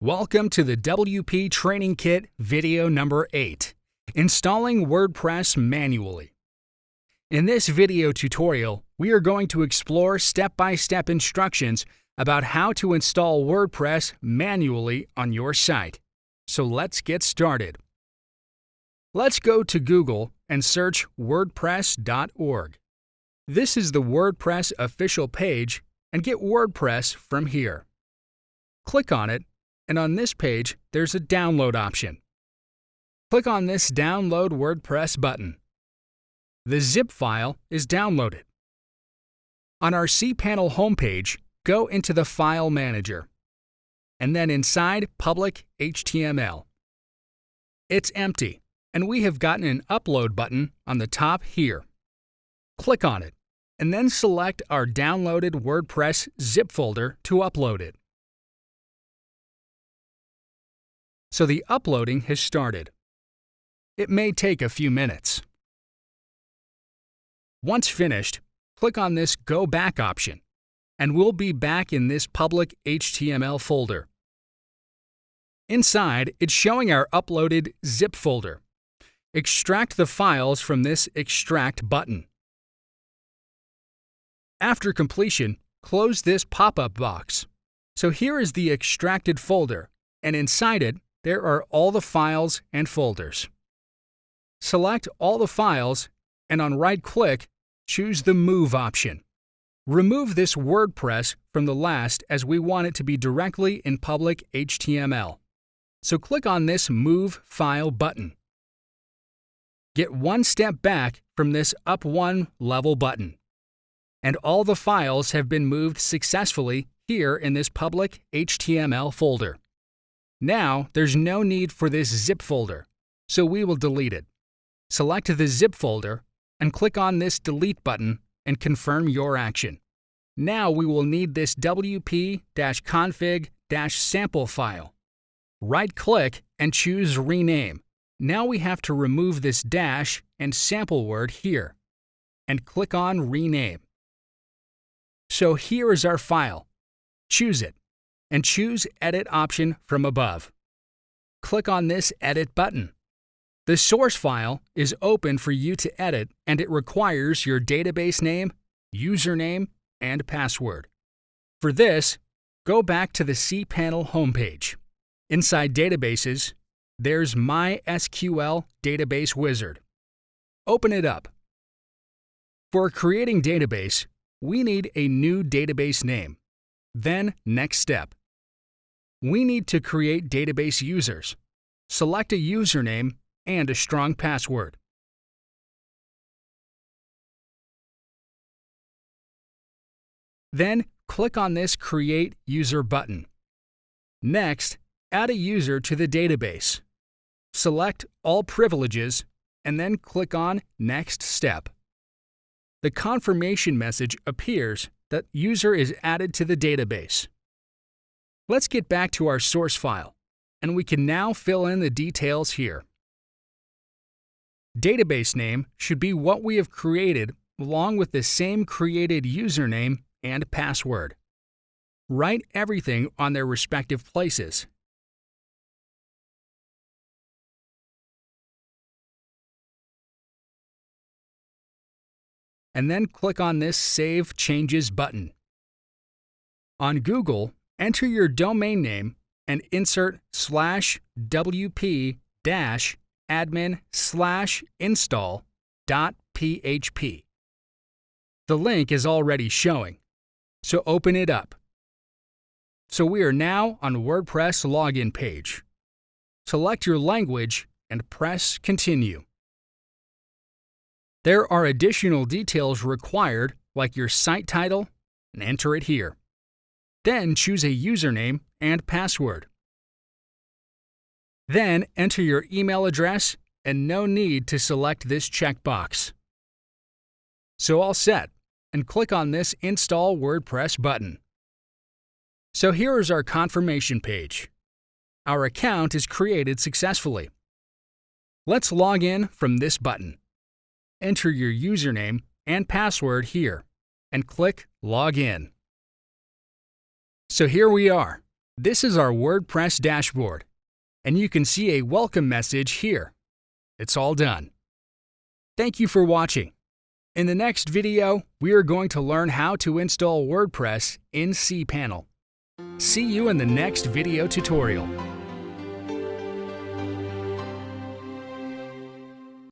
Welcome to the WP Training Kit video number 8, Installing WordPress Manually. In this video tutorial, we are going to explore step-by-step instructions about how to install WordPress manually on your site. So let's get started. Let's go to Google and search wordpress.org. This is the WordPress official page, and get WordPress from here. Click on it, and on this page, there's a download option. Click on this Download WordPress button. The zip file is downloaded. On our cPanel homepage, go into the File Manager, and then inside Public HTML. It's empty, and we have gotten an Upload button on the top here. Click on it, and then select our downloaded WordPress zip folder to upload it. So the uploading has started. It may take a few minutes. Once finished, click on this Go Back option, and we'll be back in this public HTML folder. Inside, it's showing our uploaded zip folder. Extract the files from this Extract button. After completion, close this pop-up box. So here is the extracted folder, and inside it, there are all the files and folders. Select all the files, and on right-click, choose the Move option. Remove this WordPress from the last as we want it to be directly in public HTML. So click on this Move File button. Get one step back from this Up One Level button. And all the files have been moved successfully here in this public HTML folder. Now, there's no need for this zip folder, so we will delete it. Select the zip folder and click on this Delete button and confirm your action. Now we will need this wp-config-sample file. Right-click and choose Rename. Now we have to remove this dash and sample word here, and click on Rename. So here is our file. Choose it, and choose Edit option from above. Click on this Edit button. The source file is open for you to edit, and it requires your database name, username, and password. For this, go back to the cPanel homepage. Inside Databases, there's MySQL Database Wizard. Open it up. For creating database, we need a new database name. Then, next step. We need to create database users. Select a username and a strong password. Then, click on this Create User button. Next, add a user to the database. Select All Privileges, and then click on Next Step. The confirmation message appears that user is added to the database. Let's get back to our source file, and we can now fill in the details here. Database name should be what we have created along with the same created username and password. Write everything on their respective places. And then click on this Save Changes button. On Google, enter your domain name and insert /wp-admin/install.php. The link is already showing, so open it up. So we are now on WordPress login page. Select your language and press Continue. There are additional details required, like your site title, and enter it here. Then choose a username and password. Then enter your email address, and no need to select this checkbox. So all set, and click on this Install WordPress button. So here is our confirmation page. Our account is created successfully. Let's log in from this button. Enter your username and password here, and click Log In. So here we are. This is our WordPress dashboard, and you can see a welcome message here. It's all done. Thank you for watching. In the next video, we are going to learn how to install WordPress in cPanel. See you in the next video tutorial.